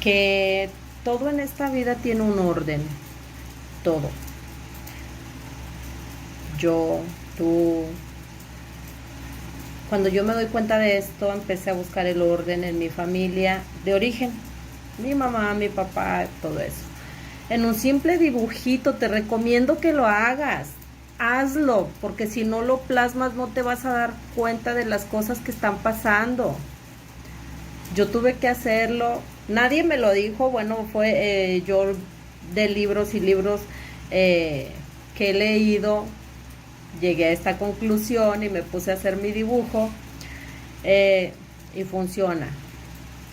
que todo en esta vida tiene un orden, todo. Yo, tú. Cuando yo me doy cuenta de esto, empecé a buscar el orden en mi familia de origen, mi mamá, mi papá, todo eso. En un simple dibujito te recomiendo que lo hagas. Hazlo, porque si no lo plasmas no te vas a dar cuenta de las cosas que están pasando. Yo tuve que hacerlo, nadie me lo dijo, bueno, fue yo de libros y libros que he leído, llegué a esta conclusión y me puse a hacer mi dibujo y funciona.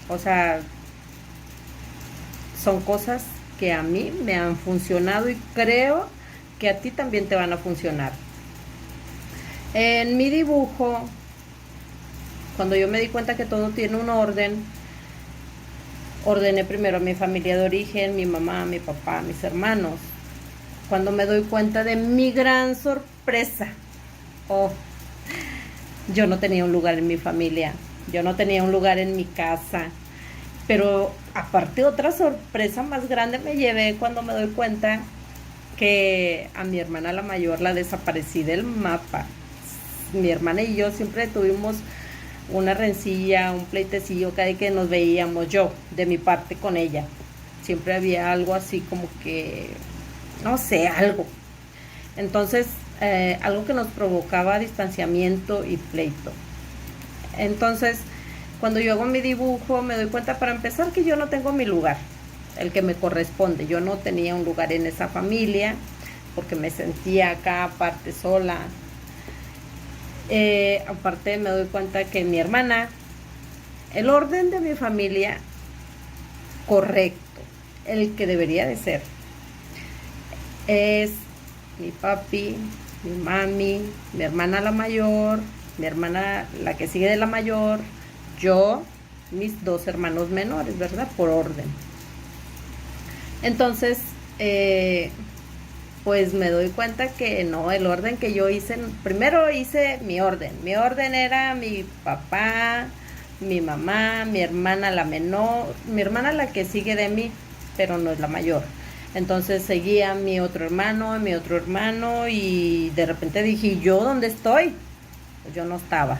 O sea, son cosas que a mí me han funcionado y creo que a ti también te van a funcionar. En mi dibujo, cuando yo me di cuenta que todo tiene un orden, ordené primero a mi familia de origen, mi mamá, mi papá, mis hermanos. Cuando me doy cuenta de mi gran sorpresa, oh, yo no tenía un lugar en mi familia, yo no tenía un lugar en mi casa. Pero aparte otra sorpresa más grande me llevé cuando me doy cuenta que a mi hermana la mayor la desaparecí del mapa. Mi hermana y yo siempre tuvimos una rencilla, un pleitecillo cada vez que nos veíamos, yo, de mi parte con ella. Siempre había algo así como que, no sé, algo. Entonces, algo que nos provocaba distanciamiento y pleito. Entonces, cuando yo hago mi dibujo, me doy cuenta para empezar que yo no tengo mi lugar, el que me corresponde. Yo no tenía un lugar en esa familia, porque me sentía acá aparte sola. Aparte me doy cuenta que mi hermana, el orden de mi familia correcto, el que debería de ser, es mi papi, mi mami, mi hermana la mayor, mi hermana la que sigue de la mayor, yo, mis dos hermanos menores, ¿verdad? Por orden. Entonces, pues me doy cuenta que no, el orden que yo hice, primero hice mi orden. Mi orden era mi papá, mi mamá, mi hermana la menor, mi hermana la que sigue de mí, pero no es la mayor. Entonces seguía mi otro hermano y de repente dije, ¿yo dónde estoy? Pues yo no estaba.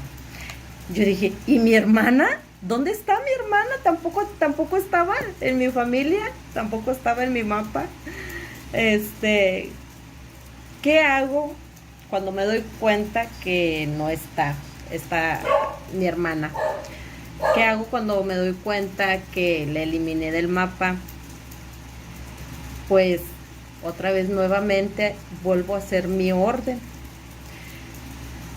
Yo dije, ¿y mi hermana? ¿Dónde está mi hermana? Tampoco estaba en mi familia, tampoco estaba en mi mapa. ¿Qué hago cuando me doy cuenta que no está mi hermana? ¿Qué hago cuando me doy cuenta que la eliminé del mapa? Pues otra vez nuevamente vuelvo a hacer mi orden.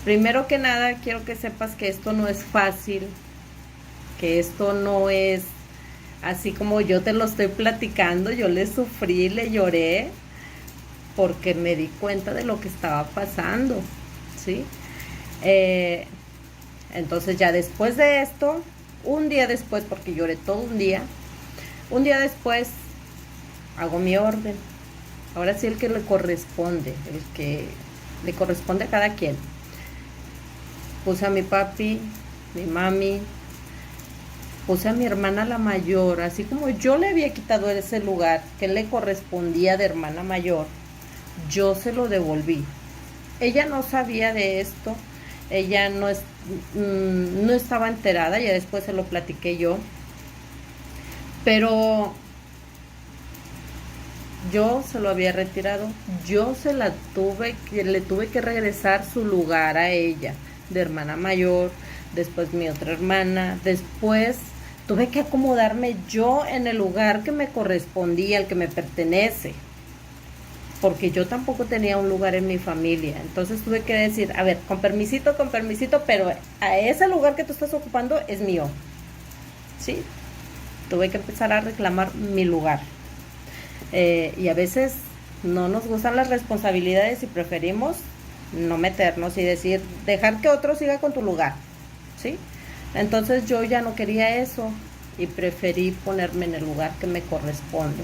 Primero que nada, quiero que sepas que esto no es fácil, que esto no es así como yo te lo estoy platicando. Yo le sufrí, le lloré, porque me di cuenta de lo que estaba pasando, ¿sí? Entonces ya después de esto, un día después, porque lloré todo un día después, hago mi orden. Ahora sí el que le corresponde a cada quien. Puse a mi papi, mi mami, puse a mi hermana la mayor, así como yo le había quitado ese lugar que le correspondía de hermana mayor, yo se lo devolví. Ella no sabía de esto, ella no estaba enterada, ya después se lo platiqué yo, pero yo se lo había retirado, yo le tuve que regresar su lugar a ella, de hermana mayor, después mi otra hermana, después tuve que acomodarme yo en el lugar que me correspondía, el que me pertenece, porque yo tampoco tenía un lugar en mi familia. Entonces tuve que decir, a ver, con permisito, pero a ese lugar que tú estás ocupando es mío, ¿sí? Tuve que empezar a reclamar mi lugar. Y a veces no nos gustan las responsabilidades y preferimos no meternos y decir, dejar que otro siga con tu lugar, ¿sí? Entonces yo ya no quería eso y preferí ponerme en el lugar que me corresponde.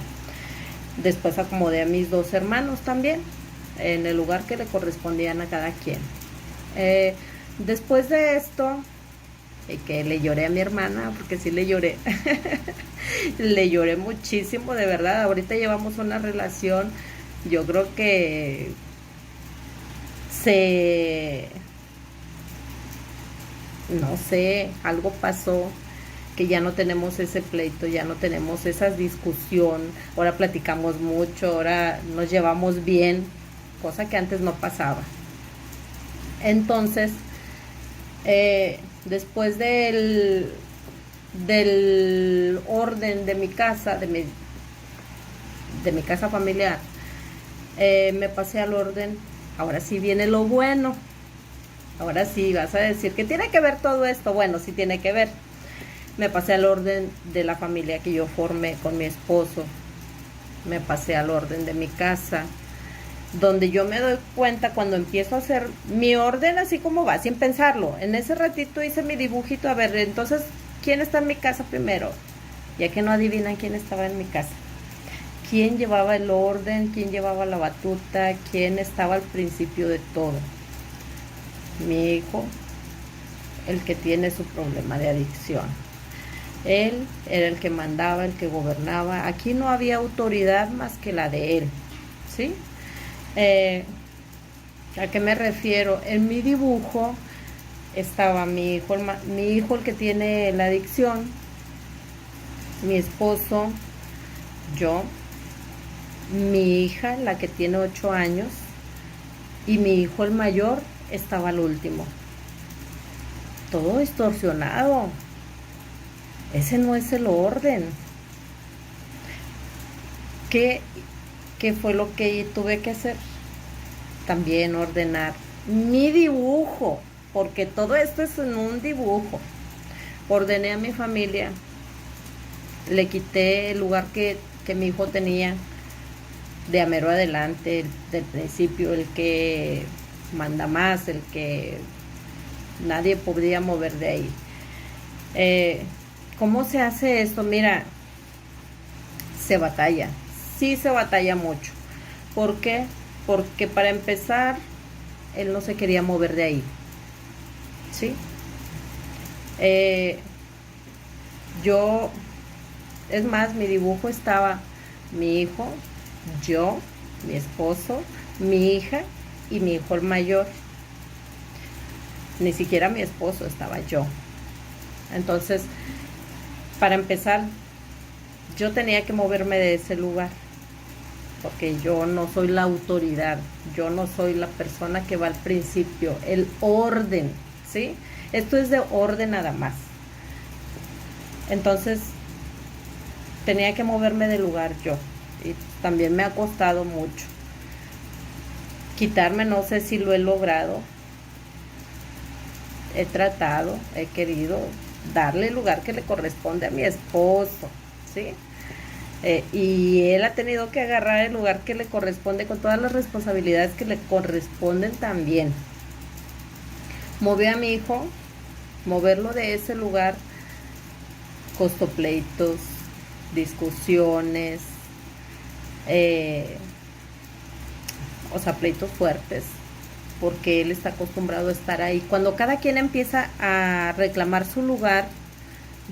Después acomodé a mis dos hermanos también en el lugar que le correspondían a cada quien. Después de esto, y que le lloré a mi hermana, porque sí le lloré. Le lloré muchísimo, de verdad. Ahorita llevamos una relación, yo creo que se, no sé, algo pasó que ya no tenemos ese pleito, ya no tenemos esa discusión, ahora platicamos mucho, ahora nos llevamos bien, cosa que antes no pasaba. Entonces, después del orden de mi casa, de mi casa familiar, me pasé al orden. Ahora sí viene lo bueno. Ahora sí vas a decir que tiene que ver todo esto. Bueno, sí tiene que ver. Me pasé al orden de la familia que yo formé con mi esposo. Me pasé al orden de mi casa, donde yo me doy cuenta cuando empiezo a hacer mi orden así como va, sin pensarlo. En ese ratito hice mi dibujito, a ver, entonces, ¿quién está en mi casa primero? Ya que no adivinan quién estaba en mi casa. ¿Quién llevaba el orden? ¿Quién llevaba la batuta? ¿Quién estaba al principio de todo? Mi hijo, el que tiene su problema de adicción. Él era el que mandaba, el que gobernaba. Aquí no había autoridad más que la de él, ¿sí? ¿A qué me refiero? En mi dibujo estaba mi hijo el que tiene la adicción, mi esposo, yo, mi hija, la que tiene 8 años, y mi hijo el mayor estaba al último. Todo distorsionado. Ese no es el orden. ¿Qué, qué fue lo que tuve que hacer? También ordenar mi dibujo, porque todo esto es en un dibujo. Ordené a mi familia, le quité el lugar que mi hijo tenía de a mero adelante, del principio, el que manda más, el que nadie podría mover de ahí. ¿Cómo se hace esto? Mira, se batalla, sí se batalla mucho. ¿Por qué? Porque para empezar, él no se quería mover de ahí, ¿sí? Yo, es más, mi dibujo estaba mi hijo, yo, mi esposo, mi hija y mi hijo el mayor. Ni siquiera mi esposo, estaba yo. Entonces, para empezar, yo tenía que moverme de ese lugar, porque yo no soy la autoridad, yo no soy la persona que va al principio, el orden, ¿sí? Esto es de orden nada más. Entonces, tenía que moverme del lugar yo, y también me ha costado mucho. Quitarme, no sé si lo he logrado, he tratado, he querido darle el lugar que le corresponde a mi esposo, ¿sí? Y él ha tenido que agarrar el lugar que le corresponde con todas las responsabilidades que le corresponden también. Moví a mi hijo, moverlo de ese lugar costó pleitos, discusiones, o sea, pleitos fuertes, porque él está acostumbrado a estar ahí. Cuando cada quien empieza a reclamar su lugar,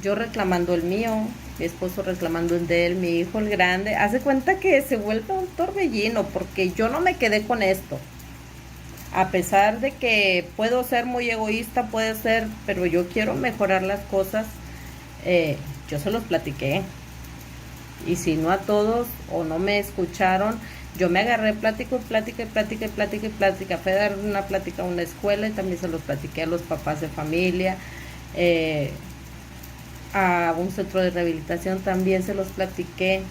yo reclamando el mío, mi esposo reclamando el de él, mi hijo el grande, hace cuenta que se vuelve un torbellino, porque yo no me quedé con esto. A pesar de que puedo ser muy egoísta, puede ser, pero yo quiero mejorar las cosas, yo se los platiqué. Y si no a todos o no me escucharon, yo me agarré plática y plática y plática y plática y plática. Fui a dar una plática a una escuela y también se los platiqué a los papás de familia. A un centro de rehabilitación también se los platiqué.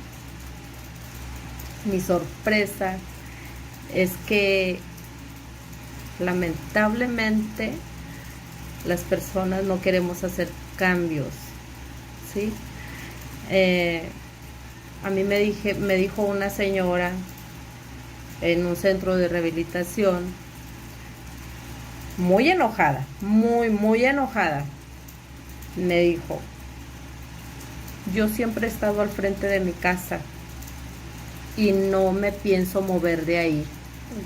Mi sorpresa es que lamentablemente las personas no queremos hacer cambios, ¿sí? A mí me dijo una señora en un centro de rehabilitación, muy enojada, muy enojada, me dijo: yo siempre he estado al frente de mi casa y no me pienso mover de ahí.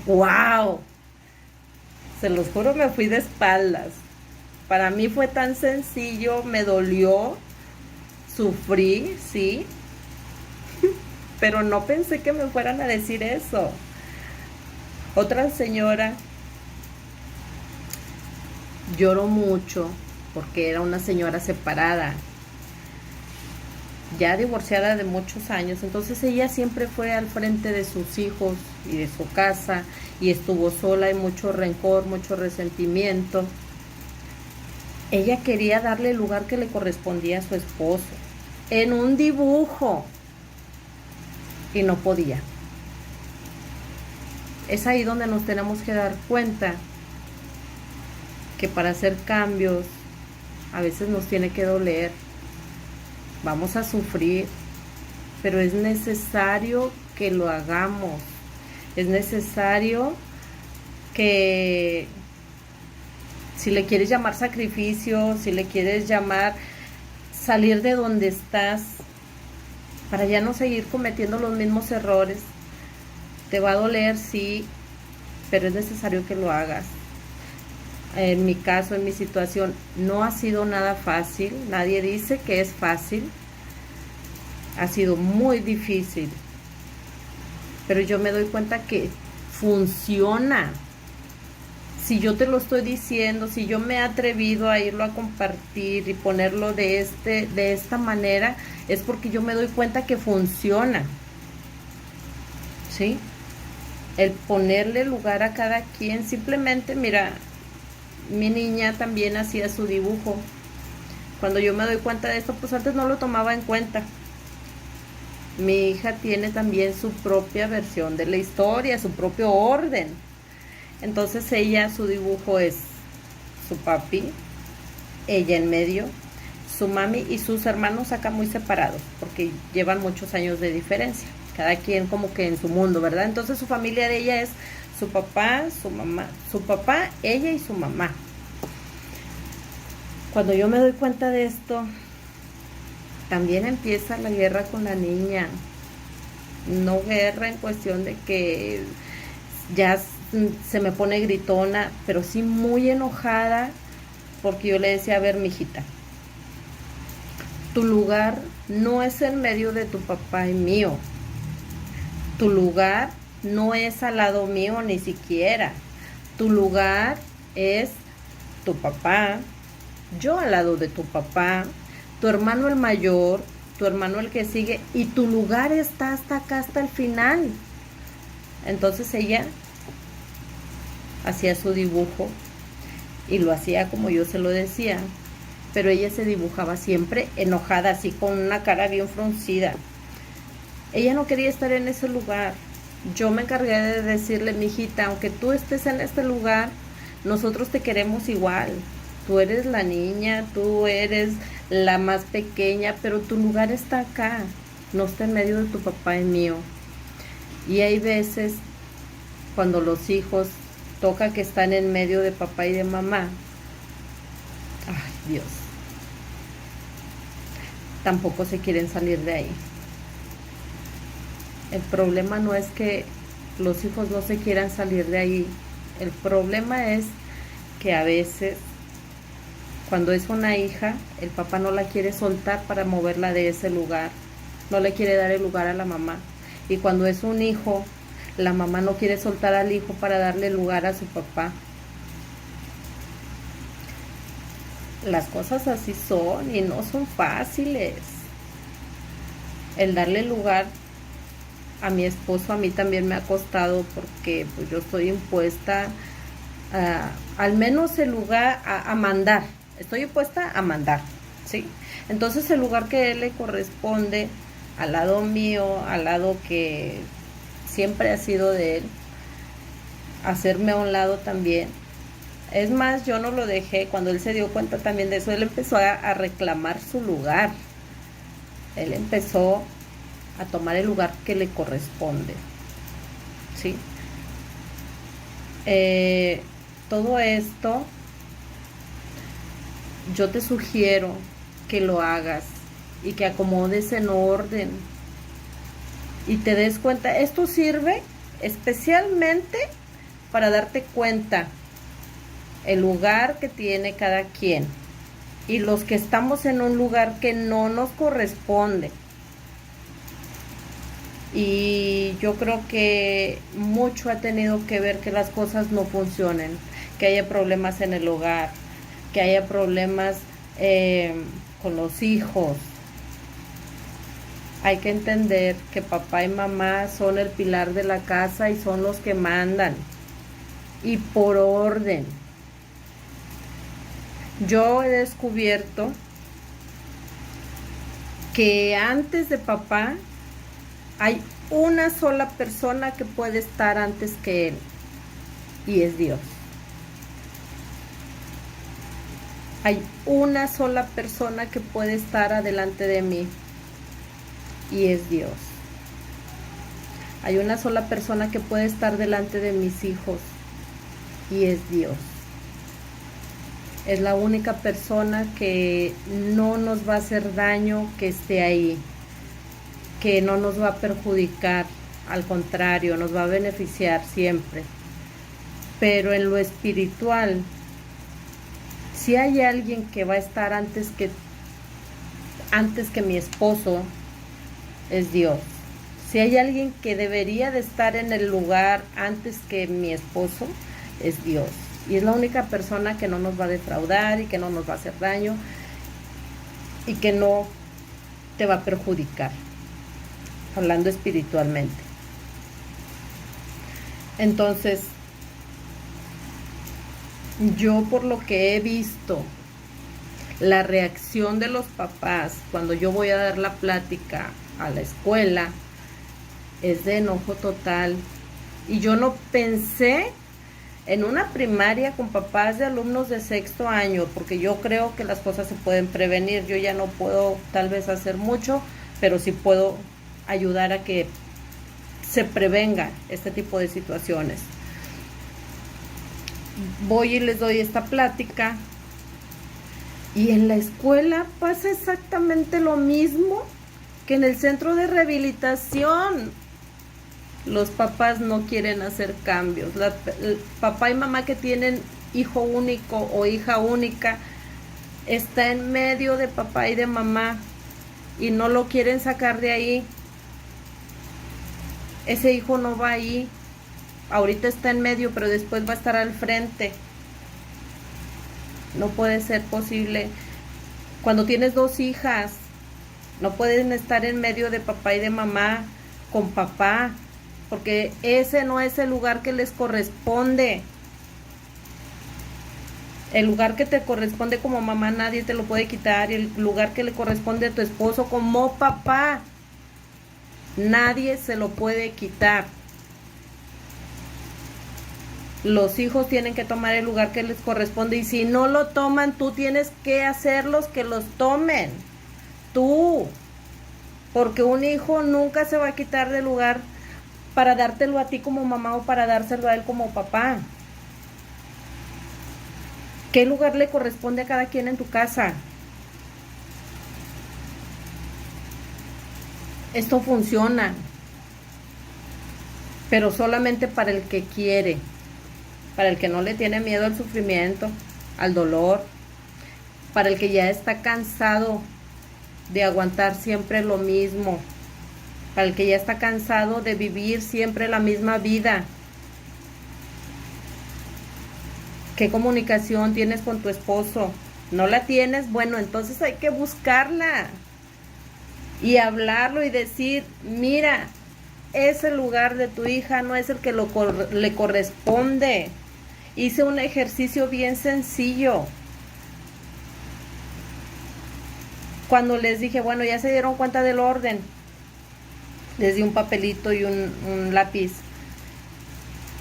¡Wow! Se los juro, me fui de espaldas. Para mí fue tan sencillo, me dolió, sufrí, sí, pero no pensé que me fueran a decir eso. Otra señora lloró mucho porque era una señora separada, ya divorciada de muchos años. Entonces ella siempre fue al frente de sus hijos y de su casa y estuvo sola y mucho rencor, mucho resentimiento. Ella quería darle el lugar que le correspondía a su esposo en un dibujo y no podía. Es ahí donde nos tenemos que dar cuenta que para hacer cambios a veces nos tiene que doler, vamos a sufrir, pero es necesario que lo hagamos, es necesario que, si le quieres llamar sacrificio, si le quieres llamar salir de donde estás, para ya no seguir cometiendo los mismos errores, te va a doler, sí, pero es necesario que lo hagas. En mi caso, en mi situación, no ha sido nada fácil. Nadie dice que es fácil. Ha sido muy difícil. Pero yo me doy cuenta que funciona. Si yo te lo estoy diciendo, si yo me he atrevido a irlo a compartir y ponerlo de esta manera, es porque yo me doy cuenta que funciona. ¿Sí? El ponerle lugar a cada quien, simplemente, mira, mi niña también hacía su dibujo. Cuando yo me doy cuenta de esto, pues antes no lo tomaba en cuenta. Mi hija tiene también su propia versión de la historia, su propio orden. Entonces ella, su dibujo es su papi, ella en medio, su mami y sus hermanos acá muy separados, porque llevan muchos años de diferencia. Cada quien como que en su mundo, ¿verdad? Entonces su familia de ella es su papá, su mamá, su papá, ella y su mamá. Cuando yo me doy cuenta de esto, también empieza la guerra con la niña. No guerra en cuestión de que ya se me pone gritona, pero sí muy enojada, porque yo le decía, a ver, mijita, tu lugar no es en medio de tu papá y mío. Tu lugar no es al lado mío ni siquiera. Tu lugar es tu papá, yo al lado de tu papá, tu hermano el mayor, tu hermano el que sigue, y tu lugar está hasta acá, hasta el final. Entonces ella hacía su dibujo y lo hacía como yo se lo decía, pero ella se dibujaba siempre enojada, así con una cara bien fruncida. Ella no quería estar en ese lugar. Yo me encargué de decirle, mijita, aunque tú estés en este lugar, nosotros te queremos igual. Tú eres la niña, tú eres la más pequeña, pero tu lugar está acá, no está en medio de tu papá y mío. Y hay veces cuando los hijos toca que están en medio de papá y de mamá. Ay, Dios. Tampoco se quieren salir de ahí. El problema no es que los hijos no se quieran salir de ahí. El problema es que a veces, cuando es una hija, el papá no la quiere soltar para moverla de ese lugar. No le quiere dar el lugar a la mamá. Y cuando es un hijo, la mamá no quiere soltar al hijo para darle lugar a su papá. Las cosas así son y no son fáciles. El darle lugar a mi esposo a mí también me ha costado, porque pues yo estoy impuesta al menos el lugar a mandar. Estoy impuesta a mandar, ¿sí? Entonces el lugar que a él le corresponde, al lado mío, al lado que siempre ha sido de él, hacerme a un lado también. Es más, yo no lo dejé. Cuando él se dio cuenta también de eso, él empezó a reclamar su lugar. Él empezó a tomar el lugar que le corresponde, ¿sí? Todo esto yo te sugiero que lo hagas y que acomodes en orden y te des cuenta. Esto sirve especialmente para darte cuenta el lugar que tiene cada quien. Y los que estamos en un lugar que no nos corresponde. Y yo creo que mucho ha tenido que ver que las cosas no funcionen, que haya problemas en el hogar, que haya problemas con los hijos. Hay que entender que papá y mamá son el pilar de la casa y son los que mandan. Y por orden. Yo he descubierto que antes de papá hay una sola persona que puede estar antes que él, y es Dios. Hay una sola persona que puede estar adelante de mí, y es Dios. Hay una sola persona que puede estar delante de mis hijos, y es Dios. Es la única persona que no nos va a hacer daño que esté ahí, que no nos va a perjudicar, al contrario, nos va a beneficiar siempre. Pero en lo espiritual, si hay alguien que va a estar antes que mi esposo, es Dios. Si hay alguien que debería de estar en el lugar antes que mi esposo, es Dios. Y es la única persona que no nos va a defraudar y que no nos va a hacer daño y que no te va a perjudicar, hablando espiritualmente. Entonces, yo por lo que he visto, la reacción de los papás cuando yo voy a dar la plática a la escuela es de enojo total. Y yo no pensé en una primaria con papás de alumnos de 6º año, porque yo creo que las cosas se pueden prevenir. Yo ya no puedo tal vez hacer mucho, pero sí puedo ayudar a que se prevenga este tipo de situaciones. Voy y les doy esta plática, y en la escuela pasa exactamente lo mismo que en el centro de rehabilitación. Los papás no quieren hacer cambios. Papá y mamá que tienen hijo único o hija única está en medio de papá y de mamá y no lo quieren sacar de ahí. Ese hijo no va ahí. Ahorita está en medio, pero después va a estar al frente. No puede ser posible. Cuando tienes 2 hijas, no pueden estar en medio de papá y de mamá con papá, porque ese no es el lugar que les corresponde. El lugar que te corresponde como mamá nadie te lo puede quitar, y el lugar que le corresponde a tu esposo como papá nadie se lo puede quitar. Los hijos tienen que tomar el lugar que les corresponde, y si no lo toman, tú tienes que hacerlos que los tomen. Tú. Porque un hijo nunca se va a quitar del lugar para dártelo a ti como mamá o para dárselo a él como papá. ¿Qué lugar le corresponde a cada quien en tu casa? Esto funciona, pero solamente para el que quiere, para el que no le tiene miedo al sufrimiento, al dolor, para el que ya está cansado de aguantar siempre lo mismo, para el que ya está cansado de vivir siempre la misma vida. ¿Qué comunicación tienes con tu esposo? ¿No la tienes? Bueno, entonces hay que buscarla y hablarlo y decir, mira, ese lugar de tu hija no es el que le corresponde. Hice un ejercicio bien sencillo. Cuando les dije, bueno, ya se dieron cuenta del orden, les di un papelito y un lápiz.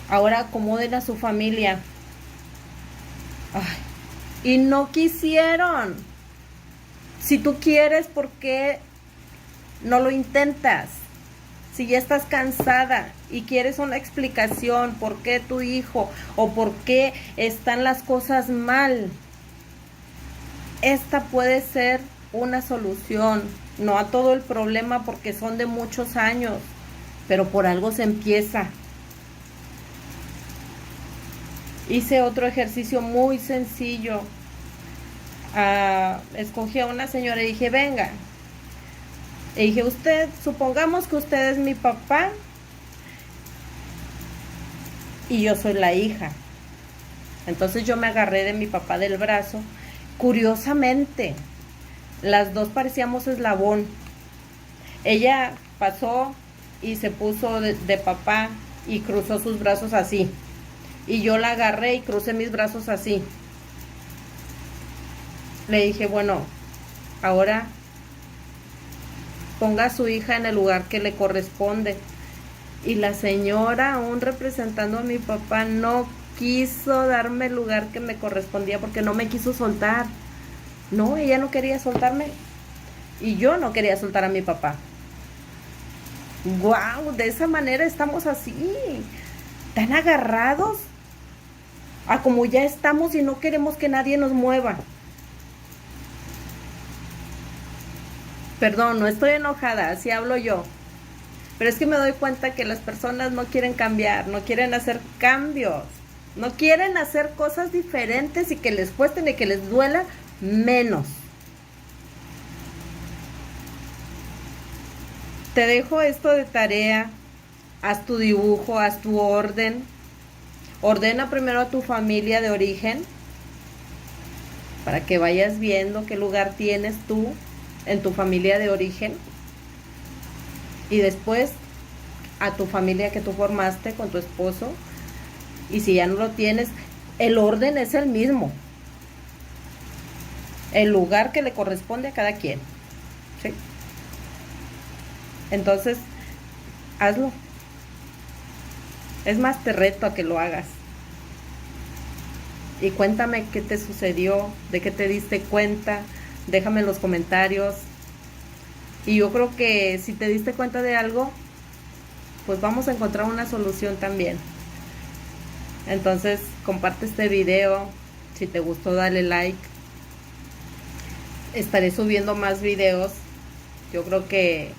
Ahora acomoden a su familia. Ay, y no quisieron. Si tú quieres, ¿por qué no lo intentas? Si ya estás cansada y quieres una explicación por qué tu hijo o por qué están las cosas mal, esta puede ser una solución. No a todo el problema, porque son de muchos años, pero por algo se empieza. Hice otro ejercicio muy sencillo. Escogí a una señora y dije, venga. Y dije, supongamos que usted es mi papá y yo soy la hija. Entonces yo me agarré de mi papá del brazo. Curiosamente, las dos parecíamos eslabón. Ella pasó y se puso de papá y cruzó sus brazos así. Y yo la agarré y crucé mis brazos así. Le dije, bueno, ahora ponga a su hija en el lugar que le corresponde. Y la señora, aún representando a mi papá, no quiso darme el lugar que me correspondía porque no me quiso soltar. No, ella no quería soltarme y yo no quería soltar a mi papá. ¡Guau! De esa manera estamos así, tan agarrados a como ya estamos y no queremos que nadie nos mueva. Perdón, no estoy enojada, así hablo yo. Pero es que me doy cuenta que las personas no quieren cambiar, no quieren hacer cambios, no quieren hacer cosas diferentes y que les cuesten y que les duela menos. Te dejo esto de tarea, haz tu dibujo, haz tu orden. Ordena primero a tu familia de origen para que vayas viendo qué lugar tienes tú en tu familia de origen. Y después a tu familia que tú formaste con tu esposo. Y si ya no lo tienes, el orden es el mismo. El lugar que le corresponde a cada quien. ¿Sí? Entonces, hazlo. Es más, te reto a que lo hagas. Y cuéntame qué te sucedió, de qué te diste cuenta. Déjame en los comentarios. Y yo creo que si te diste cuenta de algo, pues vamos a encontrar una solución también. Entonces, comparte este video. Si te gustó, dale like. Estaré subiendo más videos. Yo creo que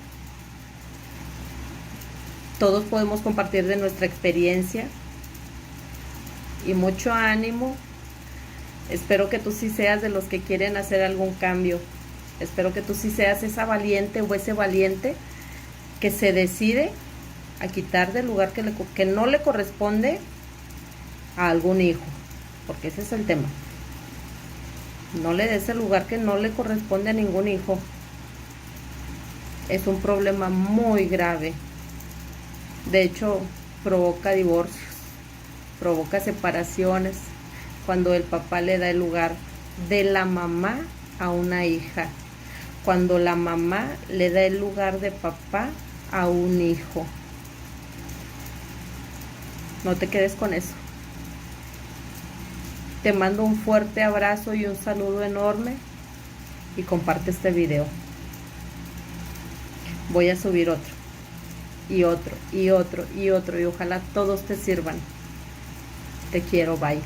todos podemos compartir de nuestra experiencia. Y mucho ánimo. Espero que tú sí seas de los que quieren hacer algún cambio. Espero que tú sí seas esa valiente o ese valiente que se decide a quitar del lugar que no le corresponde a algún hijo. Porque ese es el tema. No le des el lugar que no le corresponde a ningún hijo. Es un problema muy grave. De hecho, provoca divorcios, provoca separaciones, cuando el papá le da el lugar de la mamá a una hija, cuando la mamá le da el lugar de papá a un hijo. No te quedes con eso. Te mando un fuerte abrazo y un saludo enorme y comparte este video. Voy a subir otro y otro y otro y otro y ojalá todos te sirvan. Te quiero, bye.